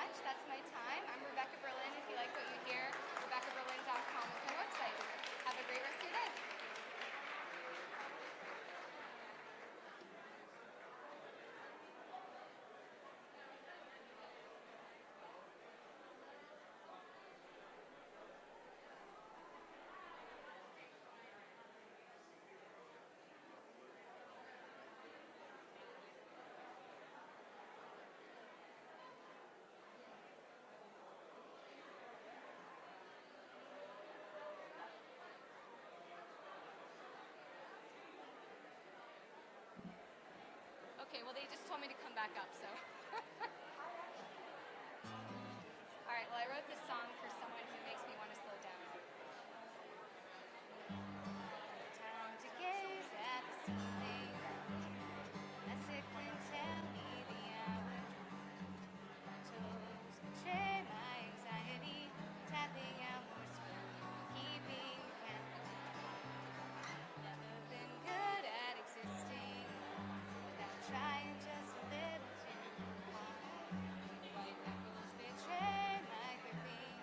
much. That's my time. I'm Rebecca Berlin. If you like what you hear, RebeccaBerlin.com is my website. Have a great rest of your day. Okay, well, they just told me to come back up, so. All right, well, I wrote this song for someone who makes me want to slow down. Time to gaze at the ceiling, as it can tell me the hour. My toes betray my anxiety, tapping out more speed, keeping count. Never been good at existing without trying just a little too hard. White knuckles betray my gripping.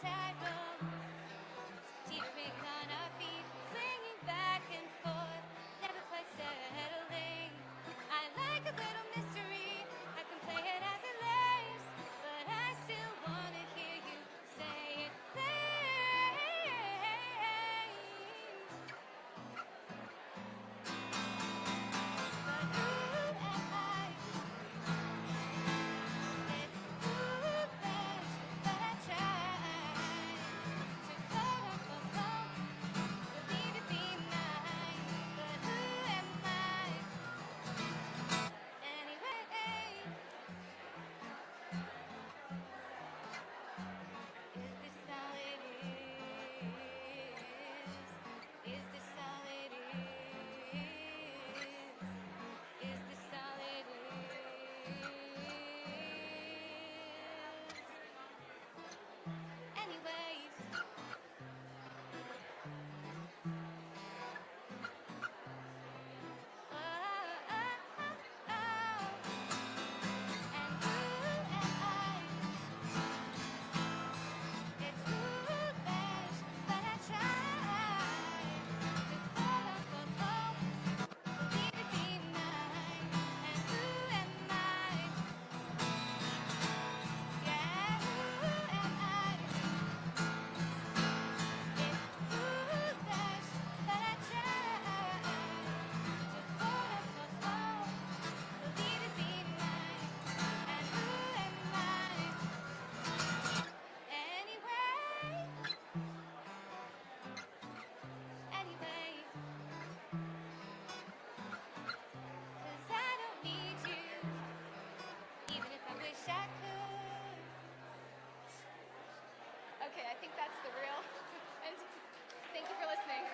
tightrope, teetering on our feet, swinging back and forth, never quite settling. I like a little mystery, I can play it as it lays, but I still wanna hear you say it plain. But who am I? It's foolish, but I try to quote unquote hope, believe to be mine. But who am I anyway? Is this all it is? Is this all it is? Is this all it is? Anyways, oh, oh, oh, oh. And who am I? It's foolish, but I try to quote unquote hope, believe to be mine. And who am I? Yeah, who am I? It's foolish, but I try to quote unquote hope, believe to be mine. And who am I? Anyway, anyway, 'cause I don't need you, even if I wish I could. Okay, I think that's the real. And thank you for listening.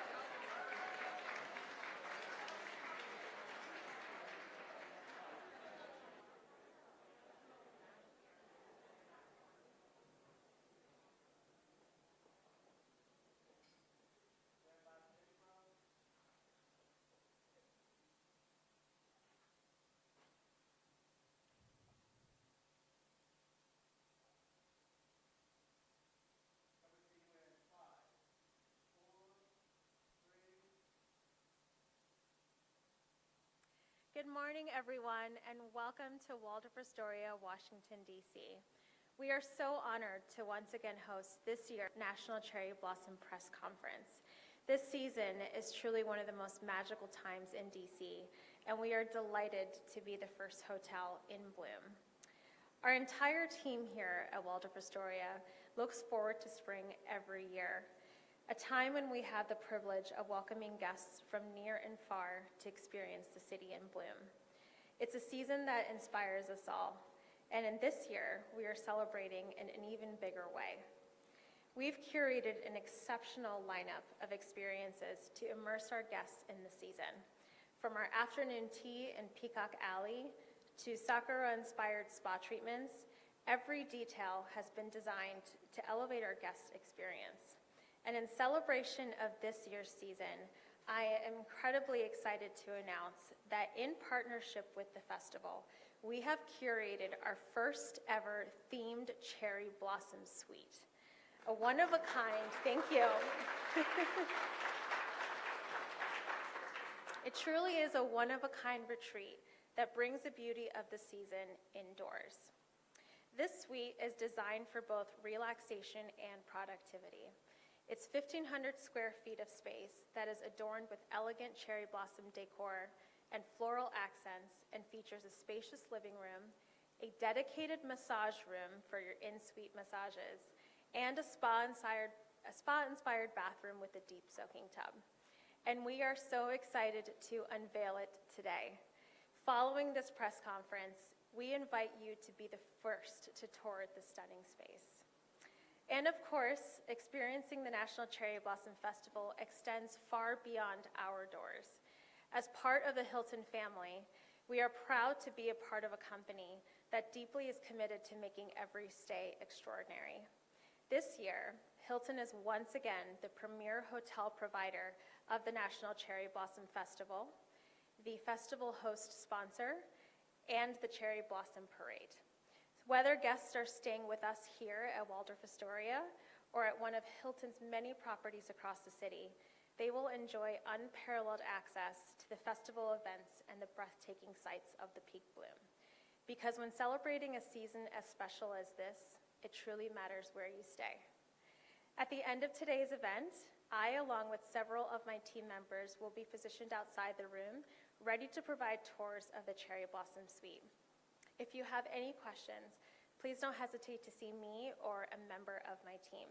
Good morning, everyone, and welcome to Waldorf, Astoria, Washington, D.C. We are so honored to once again host this year's National Cherry Blossom Press Conference. This season is truly one of the most magical times in D.C., and we are delighted to be the first hotel in bloom. Our entire team here at Waldorf Astoria looks forward to spring every year, a time when we have the privilege of welcoming guests from near and far to experience the city in bloom. It's a season that inspires us all, and in this year, we are celebrating in an even bigger way. We've curated an exceptional lineup of experiences to immerse our guests in the season, from our afternoon tea in Peacock Alley to Sakura-inspired spa treatments. Every detail has been designed to elevate our guest experience. And in celebration of this year's season, I am incredibly excited to announce that in partnership with the festival, we have curated our first ever themed cherry blossom suite. A one-of-a-kind, thank you. It truly is a one-of-a-kind retreat that brings the beauty of the season indoors. This suite is designed for both relaxation and productivity. It's 1,500 square feet of space that is adorned with elegant cherry blossom decor and floral accents, and features a spacious living room, a dedicated massage room for your in-suite massages, and a spa-inspired bathroom with a deep soaking tub. And we are so excited to unveil it today. Following this press conference, we invite you to be the first to tour the stunning space. And of course, experiencing the National Cherry Blossom Festival extends far beyond our doors. As part of the Hilton family, we are proud to be a part of a company that deeply is committed to making every stay extraordinary. This year, Hilton is once again the premier hotel provider of the National Cherry Blossom Festival, the festival host sponsor, and the Cherry Blossom Parade. Whether guests are staying with us here at Waldorf Astoria or at one of Hilton's many properties across the city, they will enjoy unparalleled access to the festival events and the breathtaking sights of the peak bloom. Because when celebrating a season as special as this, it truly matters where you stay. At the end of today's event, I, along with several of my team members, will be positioned outside the room, ready to provide tours of the Cherry Blossom Suite. If you have any questions, please don't hesitate to see me or a member of my team.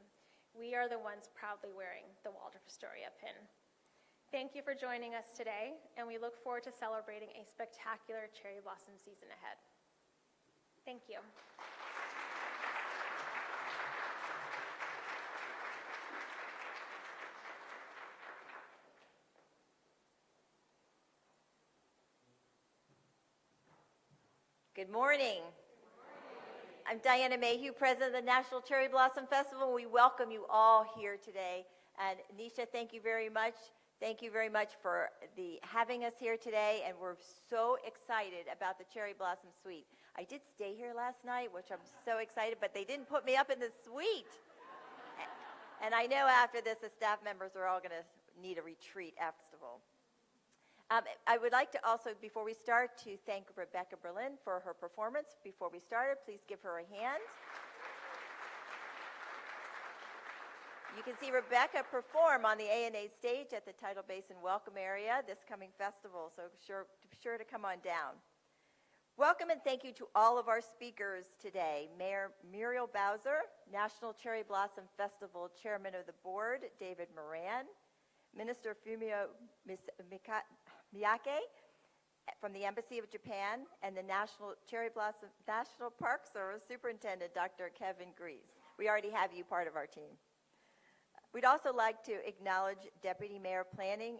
We are the ones proudly wearing the Waldorf Astoria pin. Thank you for joining us today, and we look forward to celebrating a spectacular cherry blossom season ahead. Thank you. Good morning. I'm Diana Mayhew, President of the National Cherry Blossom Festival. We welcome you all here today. And Nisha, thank you very much. Thank you very much for having us here today. And we're so excited about the Cherry Blossom Suite. I did stay here last night, which I'm so excited, but they didn't put me up in the suite. And I know after this, the staff members are all going to need a retreat after all. I would like to also, before we start, to thank Rebecca Berlin for her performance. Before we started, please give her a hand. You can see Rebecca perform on the A&A stage at the Tidal Basin Welcome Area this coming festival, so sure to come on down. Welcome and thank you to all of our speakers today. Mayor Muriel Bowser, National Cherry Blossom Festival Chairman of the Board, David Moran, Minister Fumio Miyake from the Embassy of Japan, and the National Park Service Superintendent, Dr. Kevin Grease. We already have you part of our team. We'd also like to acknowledge Deputy Mayor Planning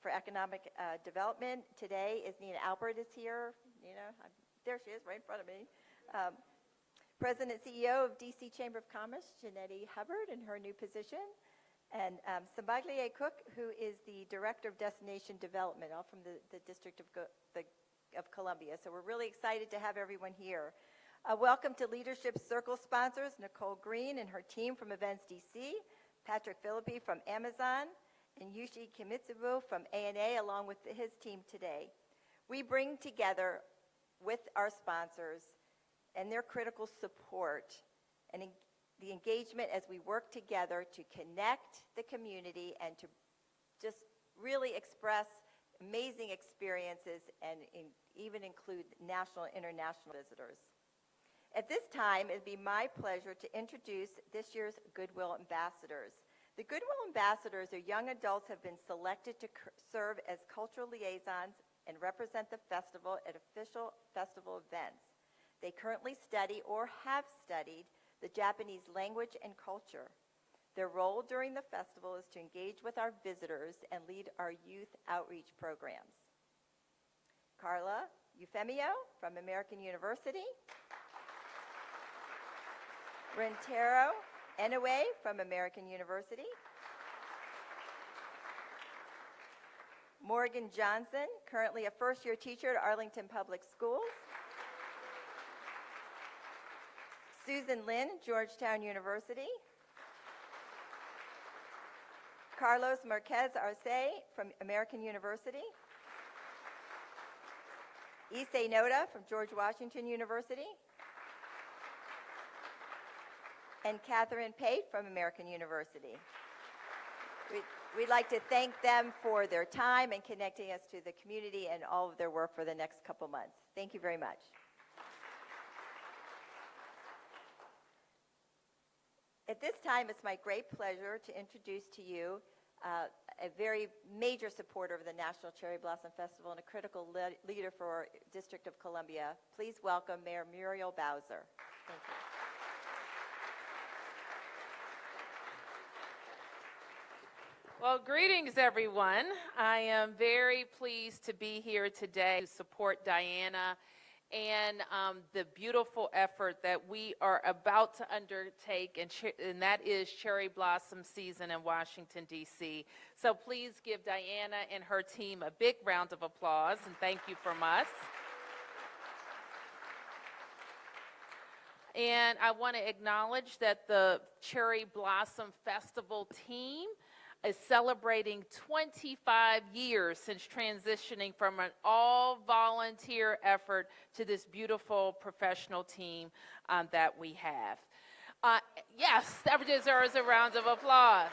for Economic Development. Today is Nina Albert is here. There she is, right in front of me. President and CEO of DC Chamber of Commerce, Jeanette Hubbard, in her new position. And Sambaglie Cook, who is the Director of Destination Development, all from the District of Columbia. So we're really excited to have everyone here. Welcome to Leadership Circle sponsors, Nicole Green and her team from Events DC, Patrick Philippi from Amazon, and Yushi Kimitsubu from A&A, along with his team today. We bring together with our sponsors and their critical support and the engagement as we work together to connect the community and to just really express amazing experiences and even include national and international visitors. At this time, it'd be my pleasure to introduce this year's Goodwill Ambassadors. The Goodwill Ambassadors are young adults who have been selected to serve as cultural liaisons and represent the festival at official festival events. They currently study or have studied the Japanese language and culture. Their role during the festival is to engage with our visitors and lead our youth outreach programs. Carla Eufemio from American University. Rentaro Inoue from American University. Morgan Johnson, currently a first-year teacher at Arlington Public Schools. Susan Lin, Georgetown University. Carlos Marquez Arce from American University. Issei Noda from George Washington University. And Catherine Pate from American University. We'd like to thank them for their time and connecting us to the community and all of their work for the next couple months. Thank you very much. At this time, it's my great pleasure to introduce to you a very major supporter of the National Cherry Blossom Festival and a critical leader for our District of Columbia. Please welcome Mayor Muriel Bowser. Thank you. Well, greetings, everyone. I am very pleased to be here today to support Diana and the beautiful effort that we are about to undertake, and that is cherry blossom season in Washington, D.C. So please give Diana and her team a big round of applause, and thank you from us. And I want to acknowledge that the Cherry Blossom Festival team is celebrating 25 years since transitioning from an all-volunteer effort to this beautiful professional team that we have. Yes, that deserves a round of applause.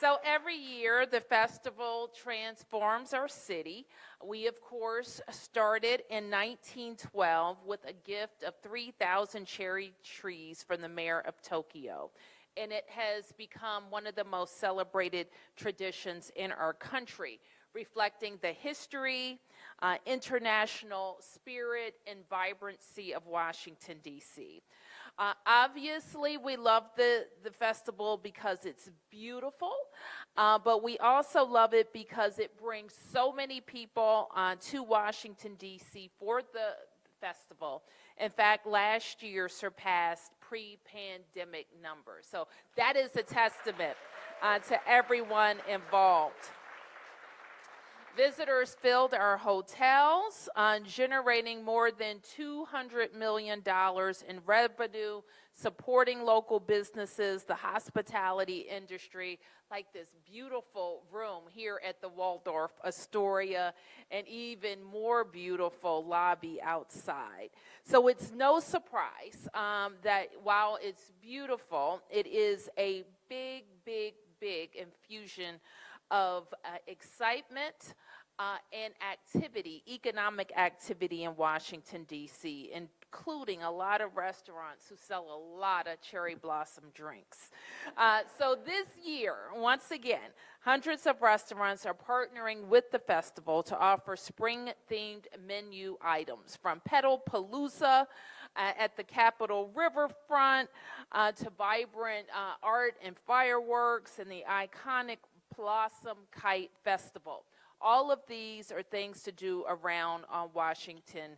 So every year, the festival transforms our city. We, of course, started in 1912 with a gift of 3,000 cherry trees from the mayor of Tokyo. And it has become one of the most celebrated traditions in our country, reflecting the history, international spirit, and vibrancy of Washington, D.C. Obviously, we love the festival because it's beautiful, but we also love it because it brings so many people to Washington, D.C. for the festival. In fact, last year surpassed pre-pandemic numbers. So that is a testament to everyone involved. Visitors filled our hotels, generating more than $200 million in revenue, supporting local businesses, the hospitality industry, like this beautiful room here at the Waldorf Astoria, and even more beautiful lobby outside. So it's no surprise that while it's beautiful, it is a big, big, big infusion of excitement and activity, economic activity in Washington, D.C., including a lot of restaurants who sell a lot of cherry blossom drinks. So this year, once again, hundreds of restaurants are partnering with the festival to offer spring-themed menu items, from Petal Palooza at the Capitol Riverfront to vibrant art and fireworks and the iconic Blossom Kite Festival. All of these are things to do around Washington,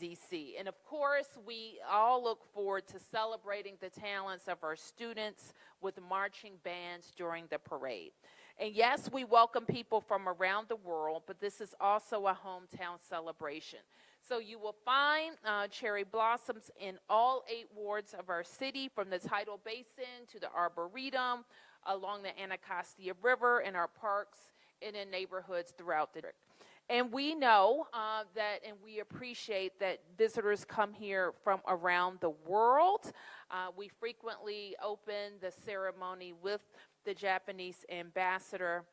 D.C. And of course, we all look forward to celebrating the talents of our students with marching bands during the parade. And yes, we welcome people from around the world, but this is also a hometown celebration. So you will find cherry blossoms in all 8 wards of our city, from the Tidal Basin to the Arboretum, along the Anacostia River, in our parks, and in neighborhoods throughout the district. And we know that, and we appreciate that visitors come here from around the world. We frequently open the ceremony with the Japanese ambassador,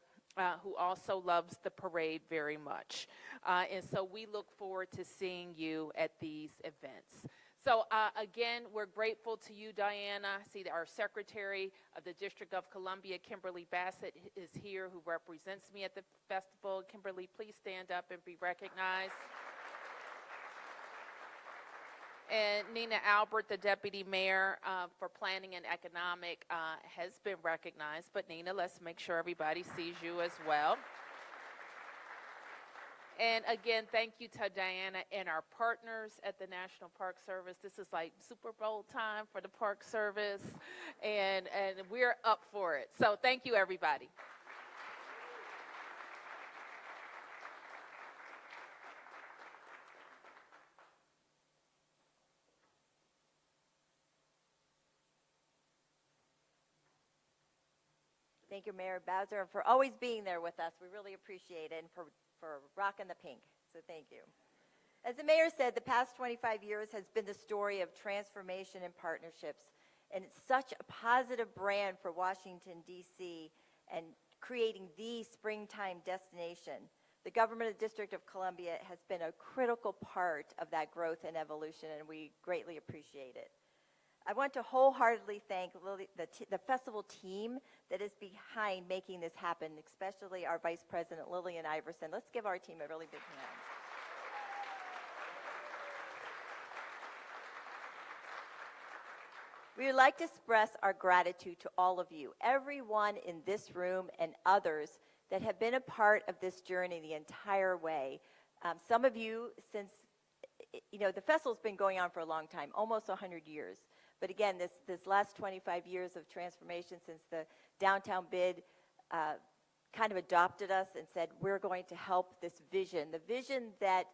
who also loves the parade very much. And so we look forward to seeing you at these events. So again, we're grateful to you, Diana. I see that our Secretary of the District of Columbia, Kimberly Bassett, is here, who represents me at the festival. Kimberly, please stand up and be recognized. And Nina Albert, the Deputy Mayor for Planning and Economic, has been recognized. But Nina, let's make sure everybody sees you as well. And again, thank you to Diana and our partners at the National Park Service. This is like Super Bowl time for the Park Service, and we're up for it. So thank you, everybody. Thank you, Mayor Bowser, for always being there with us. We really appreciate it, and for rocking the pink. So thank you. As the mayor said, the past 25 years has been the story of transformation and partnerships, and it's such a positive brand for Washington, D.C., and creating the springtime destination. The government of the District of Columbia has been a critical part of that growth and evolution, and we greatly appreciate it. I want to wholeheartedly thank the festival team that is behind making this happen, especially our Vice President, Lillian Iverson. Let's give our team a really big hand. We would like to express our gratitude to all of you, everyone in this room and others that have been a part of this journey the entire way. Some of you, since, the festival's been going on for a long time, almost 100 years. But again, this last 25 years of transformation since the downtown bid kind of adopted us and said, we're going to help this vision. The vision that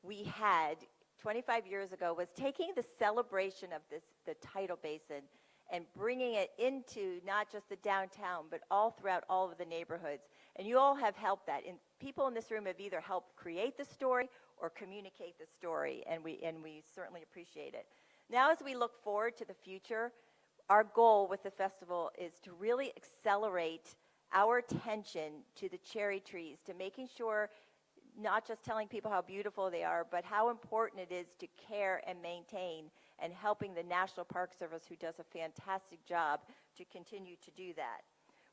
we had 25 years ago was taking the celebration of the tidal basin and bringing it into not just the downtown, but all throughout all of the neighborhoods. And you all have helped that. And people in this room have either helped create the story or communicate the story, and we certainly appreciate it. Now, as we look forward to the future, our goal with the festival is to really accelerate our attention to the cherry trees, to making sure not just telling people how beautiful they are, but how important it is to care and maintain, and helping the National Park Service, who does a fantastic job, to continue to do that.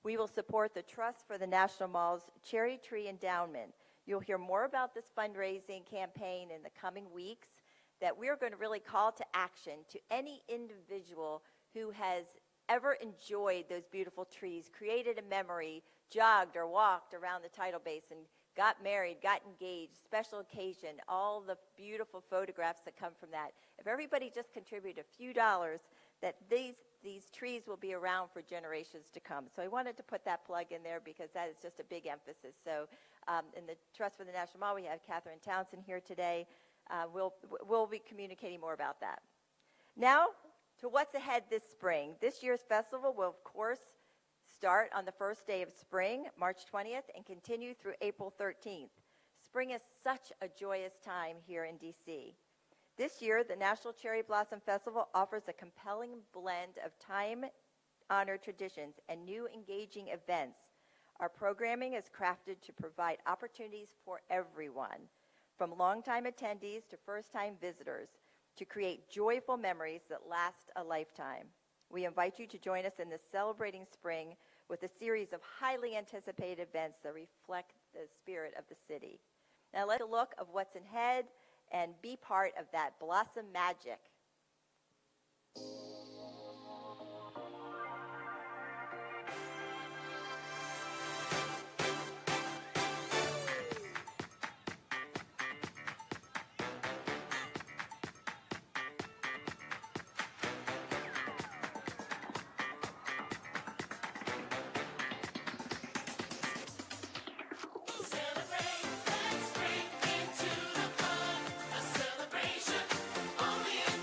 We will support the Trust for the National Mall's Cherry Tree Endowment. You'll hear more about this fundraising campaign in the coming weeks, that we're going to really call to action to any individual who has ever enjoyed those beautiful trees, created a memory, jogged or walked around the tidal basin, got married, got engaged, special occasion, all the beautiful photographs that come from that. If everybody just contributed a few dollars, that these trees will be around for generations to come. So I wanted to put that plug in there because that is just a big emphasis. So in the Trust for the National Mall, we have Catherine Townsend here today. We'll be communicating more about that. Now, to what's ahead this spring. This year's festival will, of course, start on the first day of spring, March 20th, and continue through April 13th. Spring is such a joyous time here in DC. This year, the National Cherry Blossom Festival offers a compelling blend of time-honored traditions and new engaging events. Our programming is crafted to provide opportunities for everyone, from longtime attendees to first-time visitors, to create joyful memories that last a lifetime. We invite you to join us in this celebrating spring with a series of highly anticipated events that reflect the spirit of the city. Now let's look at what's ahead and be part of that blossom magic. Celebrate, let's bring into the fun, a celebration only in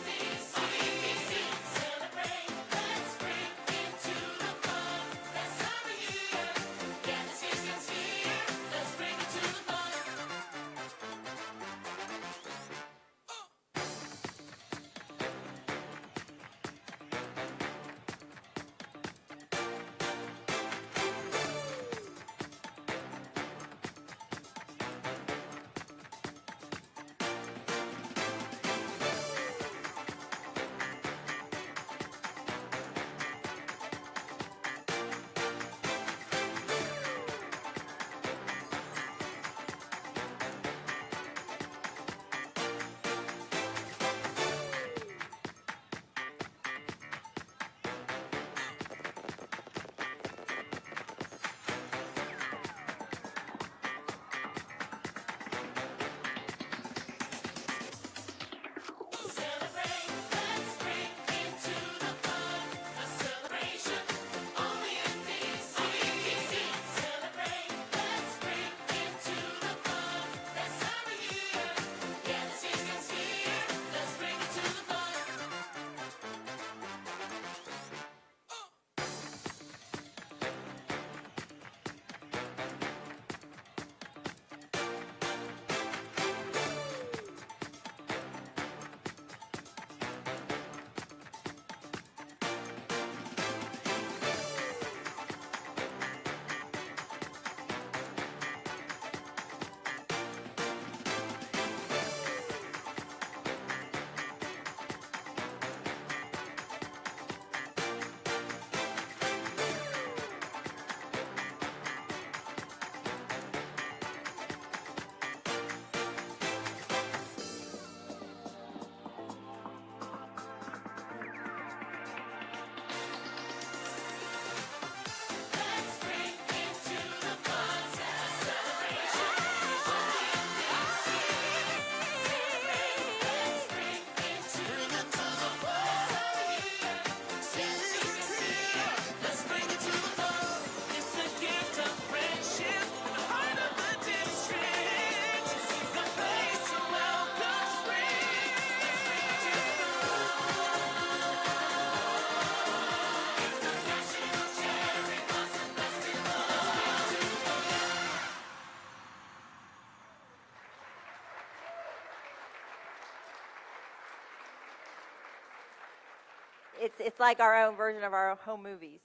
It's like our own version of our home movies.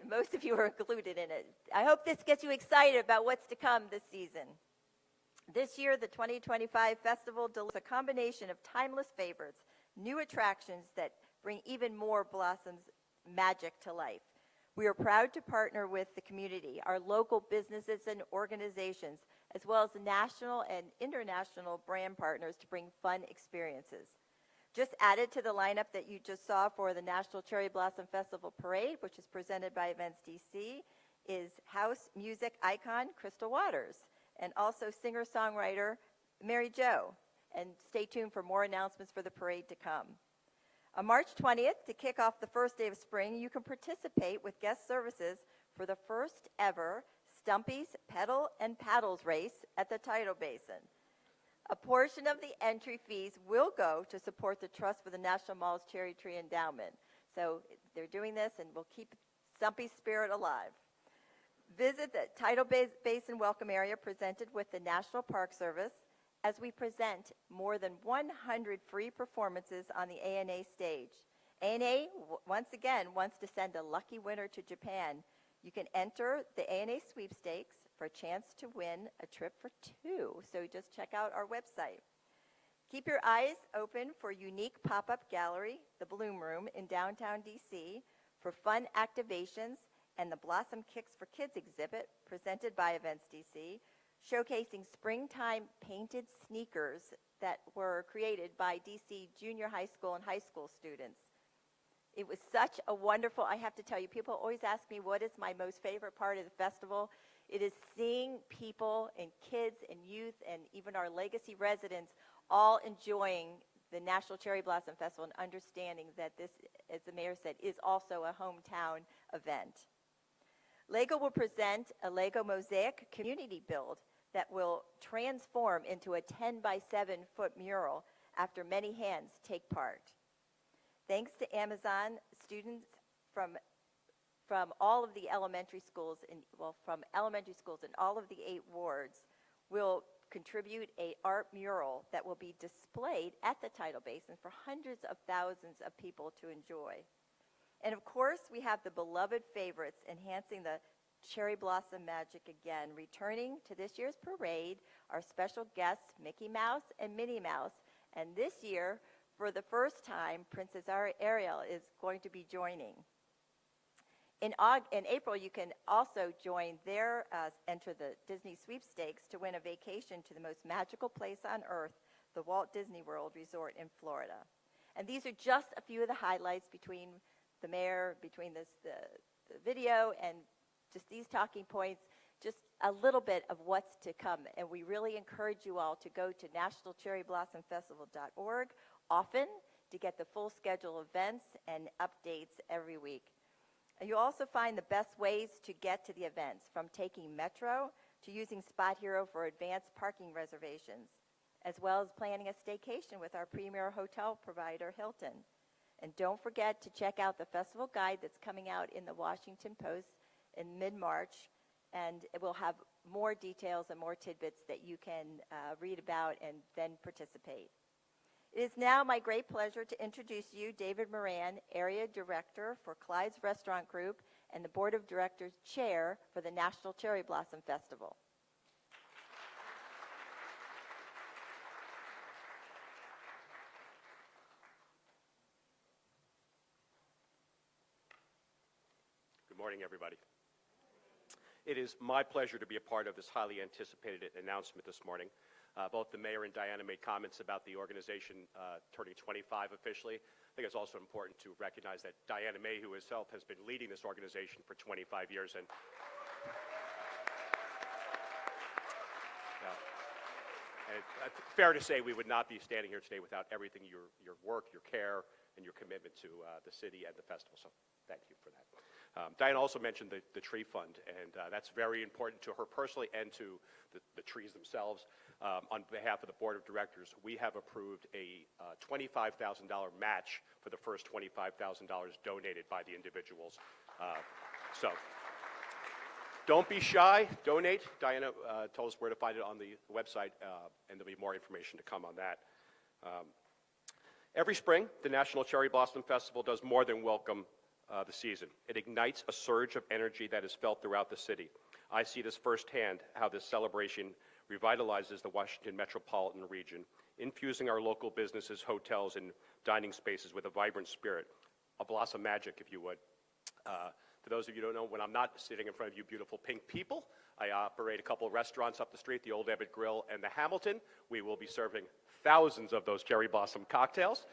Most of you are included in it. I hope this gets you excited about what's to come this season. This year, the 2025 festival delivers a combination of timeless favorites, new attractions that bring even more Blossom's magic to life. We are proud to partner with the community, our local businesses and organizations, as well as national and international brand partners to bring fun experiences. Just added to the lineup that you just saw for the National Cherry Blossom Festival Parade, which is presented by Events DC, is house music icon Crystal Waters, and also singer-songwriter Mary Jo. And stay tuned for more announcements for the parade to come. On March 20th, to kick off the first day of spring, you can participate with guest services for the first ever Stumpy's Pedal and Paddles race at the Tidal Basin. A portion of the entry fees will go to support the Trust for the National Mall's Cherry Tree Endowment. So they're doing this, and we'll keep Stumpy's spirit alive. Visit the Tidal Basin Welcome Area presented with the National Park Service as we present more than 100 free performances on the ANA stage. ANA, once again, wants to send a lucky winner to Japan. You can enter the ANA sweepstakes for a chance to win a trip for two. So just check out our website. Keep your eyes open for unique pop-up gallery, the Bloom Room in downtown DC, for fun activations, and the Blossom Kicks for Kids exhibit presented by Events DC, showcasing springtime painted sneakers that were created by DC junior high school and high school students. It was such a wonderful, I have to tell you, people always ask me what is my most favorite part of the festival. It is seeing people and kids and youth and even our legacy residents all enjoying the National Cherry Blossom Festival and understanding that this, as the mayor said, is also a hometown event. LEGO will present a LEGO Mosaic community build that will transform into a 10 by 7 foot mural after many hands take part. Thanks to Amazon, students from all of the elementary schools, from elementary schools in all of the 8 wards will contribute an art mural that will be displayed at the Tidal Basin for hundreds of thousands of people to enjoy. And of course, we have the beloved favorites enhancing the cherry blossom magic again. Returning to this year's parade are special guests Mickey Mouse and Minnie Mouse. And this year, for the first time, Princess Ariel is going to be joining. In April, you can also join enter the Disney sweepstakes to win a vacation to the most magical place on earth, the Walt Disney World Resort in Florida. And these are just a few of the highlights between the mayor, between the video and just these talking points, just a little bit of what's to come. And we really encourage you all to go to nationalcherryblossompfestival.org often to get the full schedule of events and updates every week. And you'll also find the best ways to get to the events, from taking Metro to using Spot Hero for advanced parking reservations, as well as planning a staycation with our premier hotel provider, Hilton. And don't forget to check out the festival guide that's coming out in the Washington Post in mid-March, and it will have more details and more tidbits that you can read about and then participate. It is now my great pleasure to introduce you David Moran, Area Director for Clyde's Restaurant Group and the Board of Directors Chair for the National Cherry Blossom Festival. Good morning, everybody. It is my pleasure to be a part of this highly anticipated announcement this morning. Both the mayor and Diana made comments about the organization turning 25 officially. I think it's also important to recognize that Diana Mayhew herself has been leading this organization for 25 years. And it's fair to say we would not be standing here today without everything, your work, your care, and your commitment to the city and the festival. So thank you for that. Diana also mentioned the tree fund, and that's very important to her personally and to the trees themselves. On behalf of the board of directors, we have approved a $25,000 match for the first $25,000 donated by the individuals. So don't be shy, donate. Diana told us where to find it on the website, and there'll be more information to come on that. Every spring, the National Cherry Blossom Festival does more than welcome the season. It ignites a surge of energy that is felt throughout the city. I see this firsthand, how this celebration revitalizes the Washington metropolitan region, infusing our local businesses, hotels, and dining spaces with a vibrant spirit, a blossom magic, if you would. For those of you who don't know, when I'm not sitting in front of you beautiful pink people, I operate a couple of restaurants up the street, the Old Ebbitt Grill and the Hamilton. We will be serving thousands of those cherry blossom cocktails.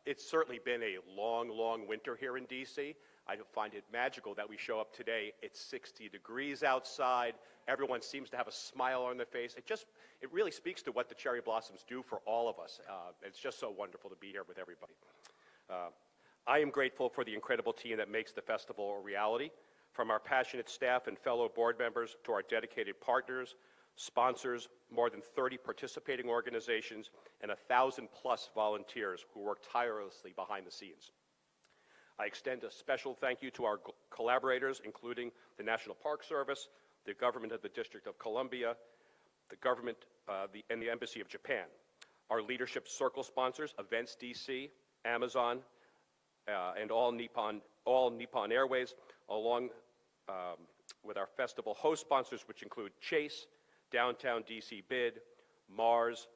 It's certainly been a long, long winter here in D.C. I find it magical that we show up today. It's 60 degrees outside. Everyone seems to have a smile on their face. It really speaks to what the cherry blossoms do for all of us. It's just so wonderful to be here with everybody. I am grateful for the incredible team that makes the festival a reality, from our passionate staff and fellow board members to our dedicated partners, sponsors, more than 30 participating organizations, and 1,000+ volunteers who work tirelessly behind the scenes. I extend a special thank you to our collaborators, including the National Park Service, the government of the District of Columbia, the government and the Embassy of Japan. Our leadership circle sponsors, Events DC, Amazon, and all Nippon Airways, along with our festival host sponsors, which include Chase, Downtown DC Bid, Mars,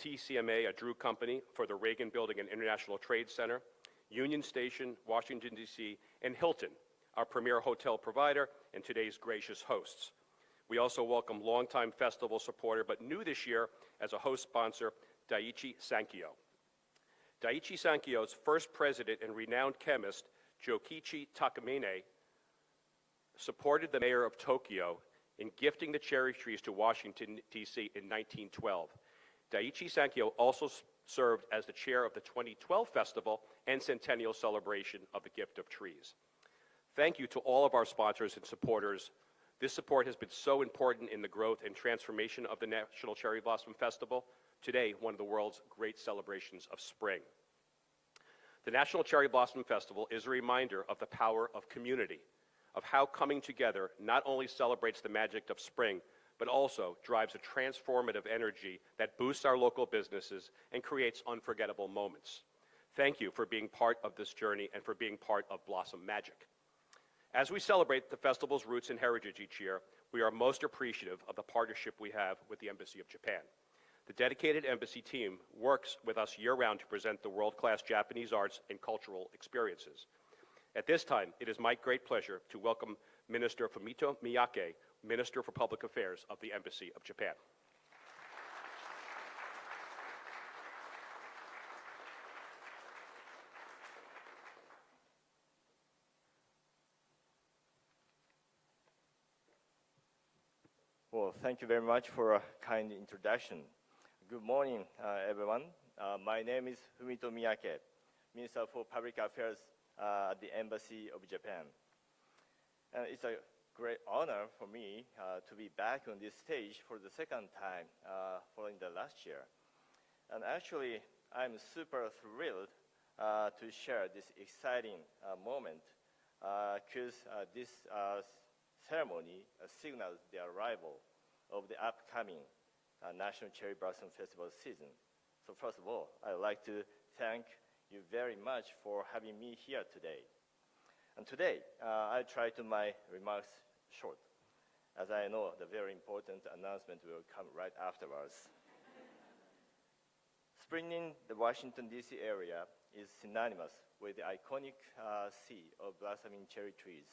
TCMA, a Drew company for the Reagan Building and International Trade Center, Union Station, Washington, D.C., and Hilton, our premier hotel provider and today's gracious hosts. We also welcome longtime festival supporter, but new this year as a host sponsor, Daiichi Sankyo. Daiichi Sankyo's first president and renowned chemist, Jokichi Takamine, supported the mayor of Tokyo in gifting the cherry trees to Washington, D.C. in 1912. Daiichi Sankyo also served as the chair of the 2012 festival and centennial celebration of the Gift of Trees. Thank you to all of our sponsors and supporters. This support has been so important in the growth and transformation of the National Cherry Blossom Festival, today one of the world's great celebrations of spring. The National Cherry Blossom Festival is a reminder of the power of community, of how coming together not only celebrates the magic of spring, but also drives a transformative energy that boosts our local businesses and creates unforgettable moments. Thank you for being part of this journey and for being part of Blossom Magic. As we celebrate the festival's roots and heritage each year, we are most appreciative of the partnership we have with the Embassy of Japan. The dedicated embassy team works with us year-round to present the world-class Japanese arts and cultural experiences. At this time, it is my great pleasure to welcome Minister Fumito Miyake, Minister for Public Affairs of the Embassy of Japan. Well, thank you very much for a kind introduction. Good morning, everyone. My name is Fumito Miyake, Minister for Public Affairs at the Embassy of Japan. And it's a great honor for me to be back on this stage for the second time following the last year. And actually, I'm super thrilled to share this exciting moment because this ceremony signals the arrival of the upcoming National Cherry Blossom Festival season. So first of all, I'd like to thank you very much for having me here today. And today, I'll try to my remarks short, as I know the very important announcement will come right afterwards. Spring in the Washington, D.C. area is synonymous with the iconic sea of blossoming cherry trees.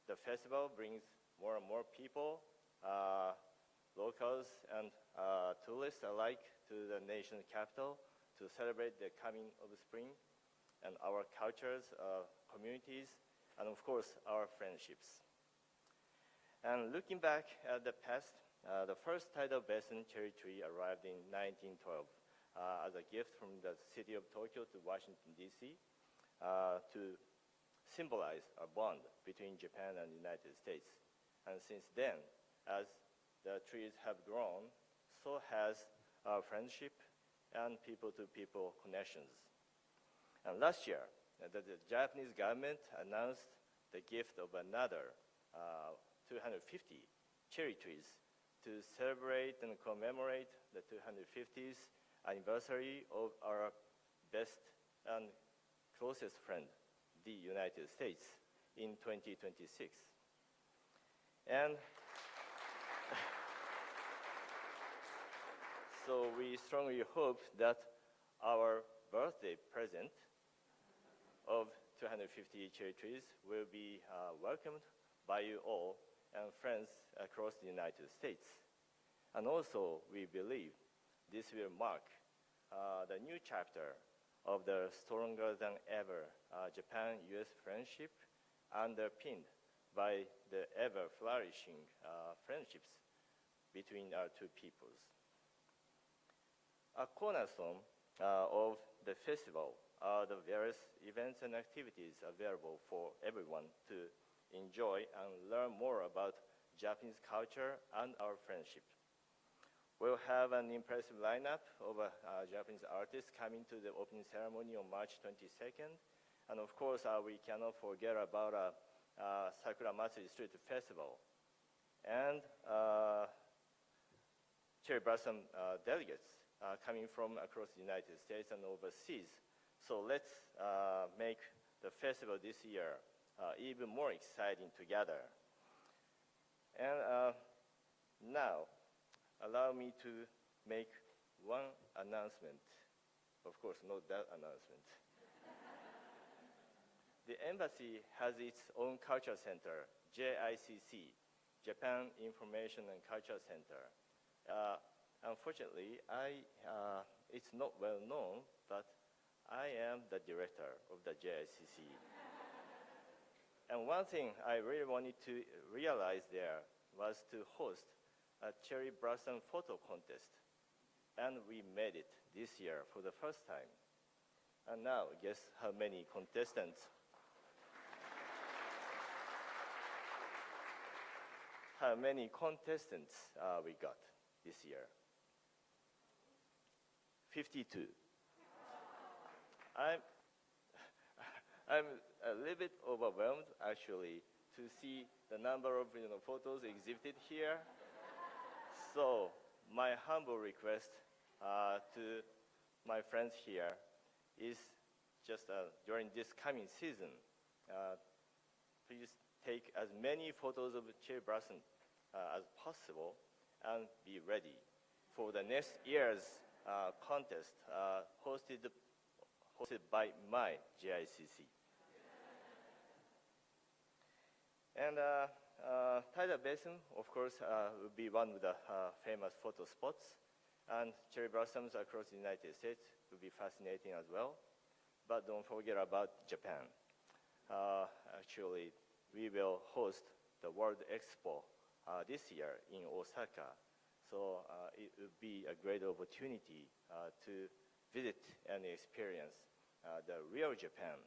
The festival brings more and more people, locals and tourists alike to the nation's capital to celebrate the coming of spring and our cultures, communities, and of course, our friendships. And looking back at the past, the first tidal basin cherry tree arrived in 1912 as a gift from the city of Tokyo to Washington, D.C. To symbolize a bond between Japan and the United States. And since then, as the trees have grown, so has our friendship and people-to-people connections. And last year, the Japanese government announced the gift of another 250 cherry trees to celebrate and commemorate the 250th anniversary of our best and closest friend, the United States, in 2026. And so we strongly hope that our birthday present of 250 cherry trees will be welcomed by you all and friends across the United States. And also, we believe this will mark the new chapter of the stronger than ever Japan-US friendship, underpinned by the ever-flourishing friendships between our two peoples. A cornerstone of the festival are the various events and activities available for everyone to enjoy and learn more about Japanese culture and our friendship. We'll have an impressive lineup of Japanese artists coming to the opening ceremony on March 22nd. And of course, we cannot forget about Sakura Matsuri Street Festival. And cherry blossom delegates coming from across the United States and overseas. So let's make the festival this year even more exciting together. And now, allow me to make one announcement. Of course, not that announcement. The embassy has its own culture center, JICC, Japan Information and Culture Center. Unfortunately, it's not well known, but I am the director of the JICC. And one thing I really wanted to realize there was to host a cherry blossom photo contest. And we made it this year for the first time. And now, guess how many contestants? How many contestants we got this year? 52. I'm a little bit overwhelmed, actually, to see the number of photos exhibited here. So my humble request to my friends here is just during this coming season, please take as many photos of cherry blossom as possible and be ready for the next year's contest hosted by my JICC. And Tidal Basin, of course, will be one of the famous photo spots, and cherry blossoms across the United States will be fascinating as well. But don't forget about Japan. Actually, we will host the World Expo this year in Osaka. So it would be a great opportunity to visit and experience the real Japan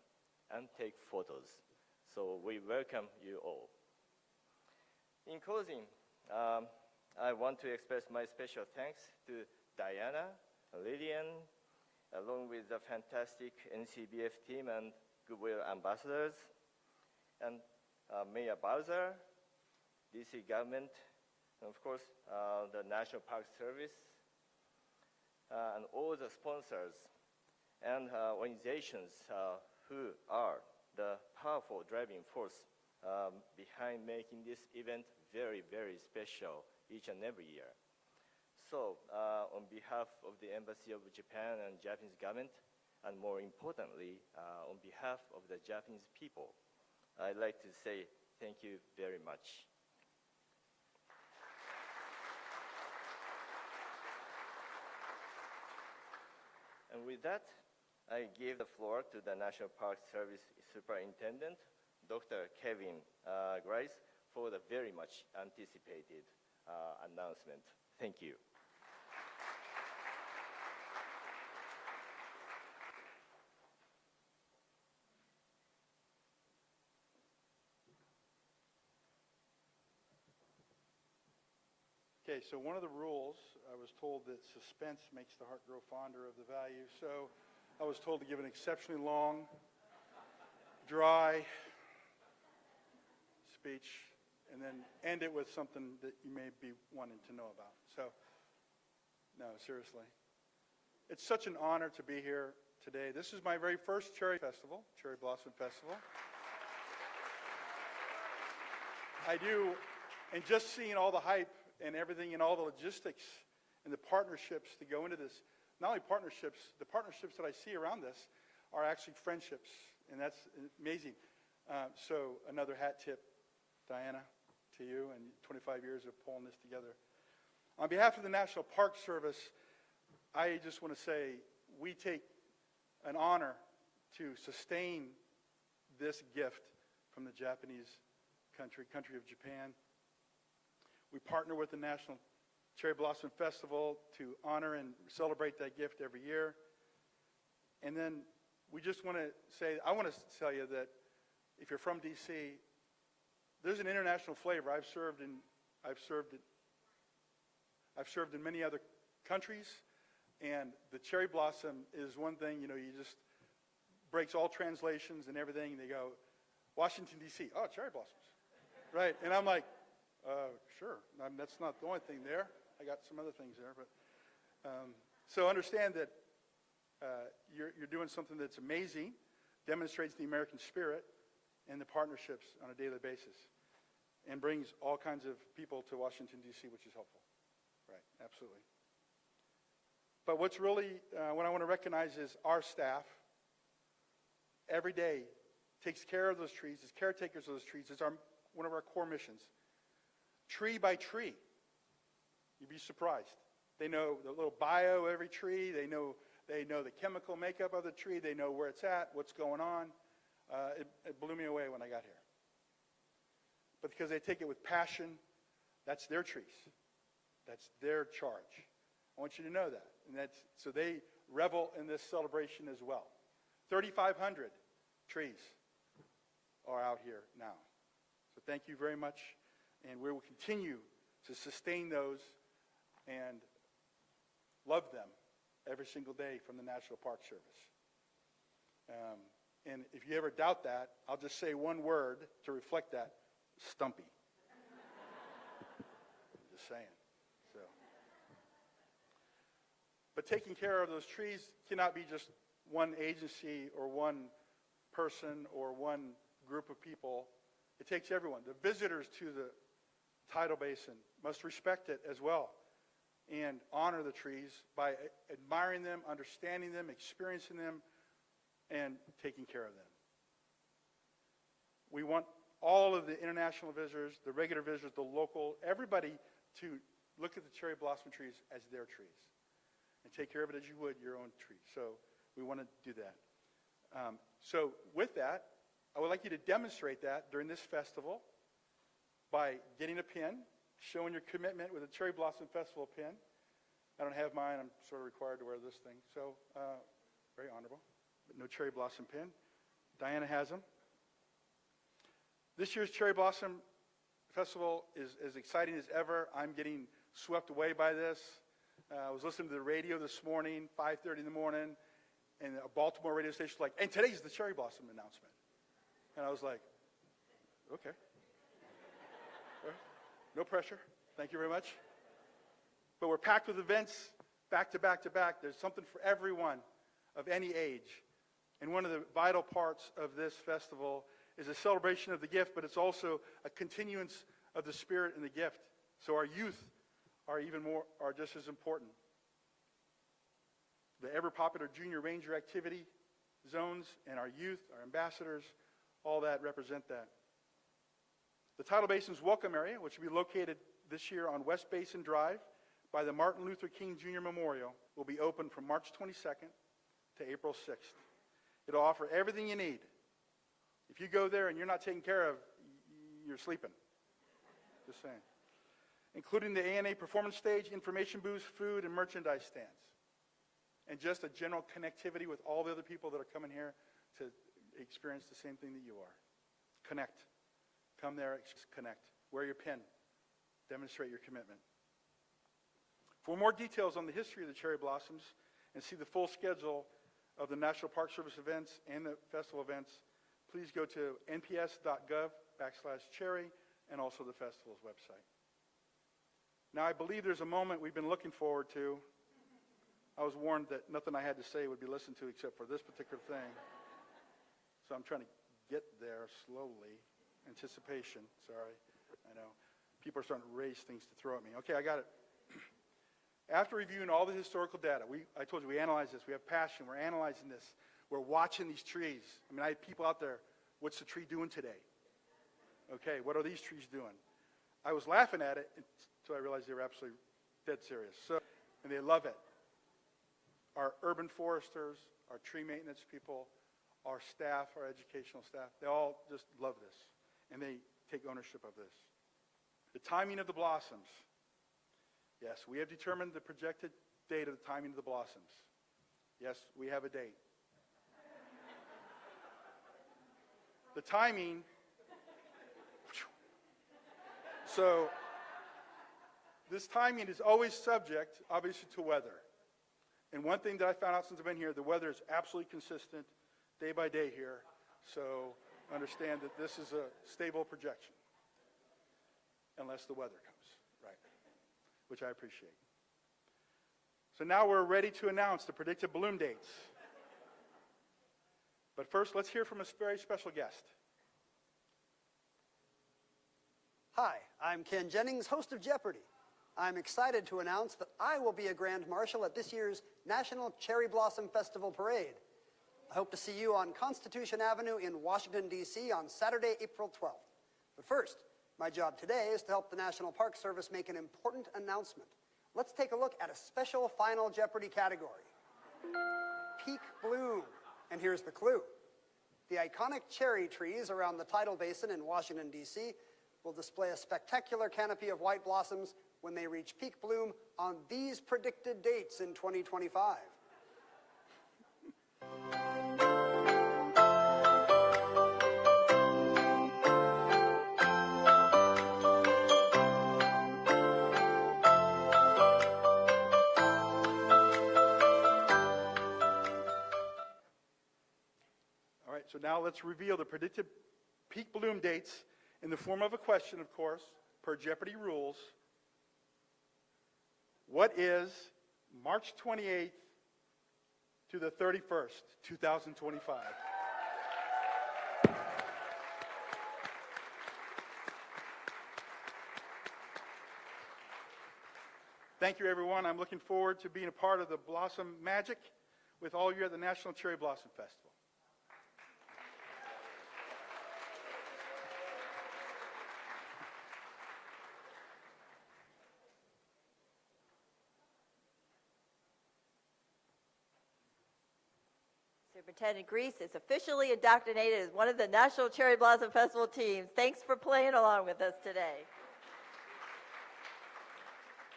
and take photos. So we welcome you all. In closing, I want to express my special thanks to Diana, Lillian, along with the fantastic NCBF team and Goodwill ambassadors, and Mayor Bowser, DC government, and of course, the National Park Service, and all the sponsors and organizations who are the powerful driving force behind making this event very, very special each and every year. So, on behalf of the Embassy of Japan and Japanese government, and more importantly, on behalf of the Japanese people, I'd like to say thank you very much. And with that, I give the floor to the National Park Service Superintendent, Dr. Kevin Grice, for the very much anticipated announcement. Thank you. Okay, so one of the rules, I was told that suspense makes the heart grow fonder of the value. So I was told to give an exceptionally long, dry speech, and then end it with something that you may be wanting to know about. So, no, seriously. It's such an honor to be here today. This is my very first Cherry Festival, Cherry Blossom Festival. I do, and just seeing all the hype and everything and all the logistics and the partnerships that go into this, not only partnerships, the partnerships that I see around this are actually friendships, and that's amazing. So another hat tip, Diana, to you, and 25 years of pulling this together. On behalf of the National Park Service, I just want to say we take an honor to sustain this gift from the Japanese country of Japan. We partner with the National Cherry Blossom Festival to honor and celebrate that gift every year. And then we just want to say, I want to tell you that if you're from DC, there's an international flavor. I've served in many other countries, and the cherry blossom is one thing, you just breaks all translations and everything. And they go, Washington, D.C., oh, cherry blossoms, right? And I'm like, sure. That's not the only thing there. I got some other things there. But so understand that you're doing something that's amazing, demonstrates the American spirit and the partnerships on a daily basis, and brings all kinds of people to Washington, D.C., which is helpful. Right, absolutely. But what's really, what I want to recognize is our staff every day takes care of those trees, is caretakers of those trees. It's one of our core missions. Tree by tree. You'd be surprised. They know the little bio of every tree. They know the chemical makeup of the tree. They know where it's at, what's going on. It blew me away when I got here. But because they take it with passion, that's their trees. That's their charge. I want you to know that. And so they revel in this celebration as well. 3,500 trees are out here now. So thank you very much. And we will continue to sustain those and love them every single day from the National Park Service. And if you ever doubt that, I'll just say one word to reflect that: stumpy. Just saying. So, but taking care of those trees cannot be just one agency or one person or one group of people. It takes everyone. The visitors to the tidal basin must respect it as well and honor the trees by admiring them, understanding them, experiencing them, and taking care of them. We want all of the international visitors, the regular visitors, the local, everybody to look at the cherry blossom trees as their trees and take care of it as you would your own tree. So we want to do that. So with that, I would like you to demonstrate that during this festival by getting a pin, showing your commitment with a Cherry Blossom Festival pin. I don't have mine. I'm sort of required to wear this thing. So very honorable, but no Cherry Blossom pin. Diana has them. This year's Cherry Blossom Festival is as exciting as ever. I'm getting swept away by this. I was listening to the radio this morning, 5:30 in the morning, and a Baltimore radio station was like, and today's the Cherry Blossom announcement. And I was like, okay. No pressure. Thank you very much. But we're packed with events back to back to back. There's something for everyone of any age. And one of the vital parts of this festival is a celebration of the gift, but it's also a continuance of the spirit and the gift. So our youth are just as important. The ever popular Junior Ranger activity zones and our youth, our ambassadors, all that represent that. The Tidal Basin's welcome area, which will be located this year on West Basin Drive by the Martin Luther King Jr. Memorial, will be open from March 22nd to April 6th. It'll offer everything you need. If you go there and you're not taken care of, you're sleeping. Just saying. Including the ANA performance stage, information booths, food, and merchandise stands. And just a general connectivity with all the other people that are coming here to experience the same thing that you are. Connect. Come there, connect. Wear your pin. Demonstrate your commitment. For more details on the history of the cherry blossoms and see the full schedule of the National Park Service events and the festival events, please go to nps.gov/cherry and also the festival's website. Now, I believe there's a moment we've been looking forward to. I was warned that nothing I had to say would be listened to except for this particular thing. So I'm trying to get there slowly. Anticipation, sorry, I know. People are starting to raise things to throw at me. Okay, I got it. After reviewing all the historical data, I told you we analyze this. We have passion. We're analyzing this. We're watching these trees. I mean, I have people out there, what's the tree doing today? Okay, what are these trees doing? I was laughing at it until I realized they were absolutely dead serious. So, and they love it. Our urban foresters, our tree maintenance people, our staff, our educational staff, they all just love this. And they take ownership of this. The timing of the blossoms. Yes, we have determined the projected date of the timing of the blossoms. Yes, we have a date. The timing, so this timing is always subject, obviously, to weather. And one thing that I found out since I've been here, the weather is absolutely consistent day by day here. So understand that this is a stable projection, unless the weather comes, right? Which I appreciate. So now we're ready to announce the predicted bloom dates. But first, let's hear from a very special guest. Hi, I'm Ken Jennings, host of Jeopardy! I'm excited to announce that I will be a Grand Marshal at this year's National Cherry Blossom Festival Parade. I hope to see you on Constitution Avenue in Washington, D.C. on Saturday, April 12th. But first, my job today is to help the National Park Service make an important announcement. Let's take a look at a special Final Jeopardy category. Peak bloom. And here's the clue. The iconic cherry trees around the tidal basin in Washington, D.C. will display a spectacular canopy of white blossoms when they reach peak bloom on these predicted dates in 2025. All right, so now let's reveal the predicted peak bloom dates in the form of a question, of course, per Jeopardy rules. What is March 28th to the 31st, 2025? Thank you, everyone. I'm looking forward to being a part of the Blossom Magic with all of you at the National Cherry Blossom Festival. Superintendent Grease is officially indoctrinated as one of the National Cherry Blossom Festival teams. Thanks for playing along with us today.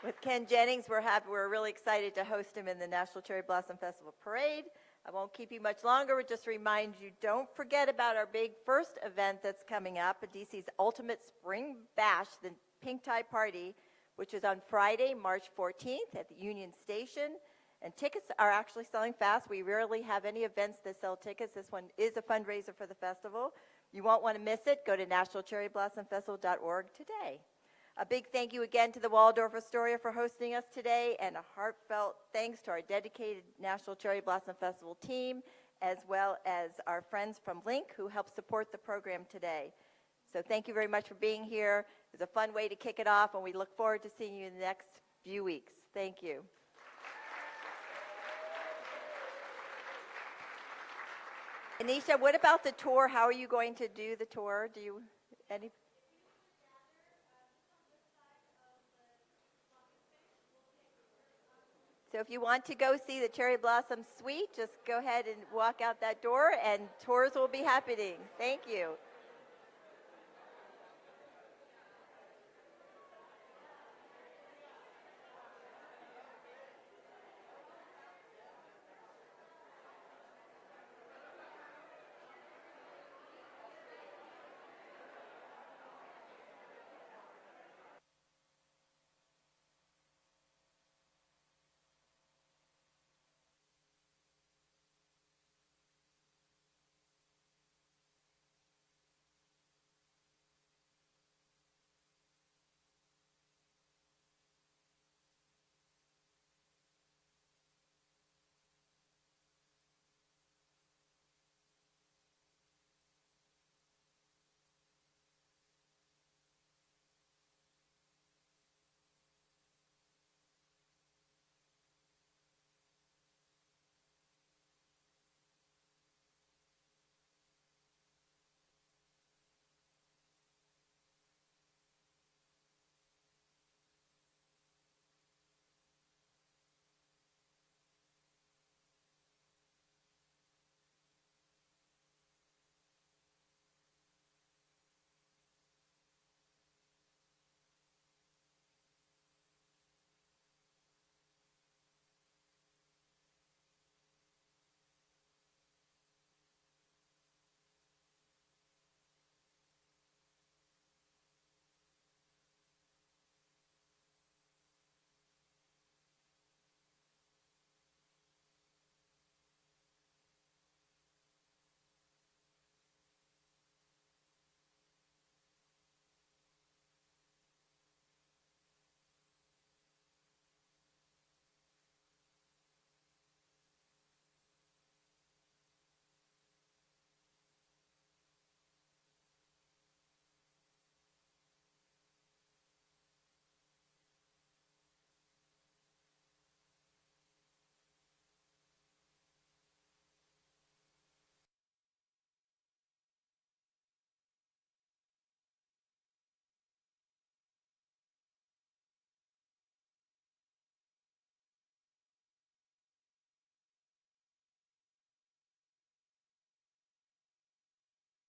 With Ken Jennings, we're really excited to host him in the National Cherry Blossom Festival Parade. I won't keep you much longer. We'll just remind you, don't forget about our big first event that's coming up, DC's Ultimate Spring Bash, the Pink Tie Party, which is on Friday, March 14th at the Union Station. And tickets are actually selling fast. We rarely have any events that sell tickets. This one is a fundraiser for the festival. You won't want to miss it. Go to nationalcherryblossom.org today. A big thank you again to the Waldorf Astoria for hosting us today, and a heartfelt thanks to our dedicated National Cherry Blossom Festival team, as well as our friends from Link who helped support the program today. So thank you very much for being here. It was a fun way to kick it off, and we look forward to seeing you in the next few weeks. Thank you. Anisha, what about the tour? How are you going to do the tour? Do you any? So if you want to go see the Cherry Blossom Suite, just go ahead and walk out that door, and tours will be happening. Thank you.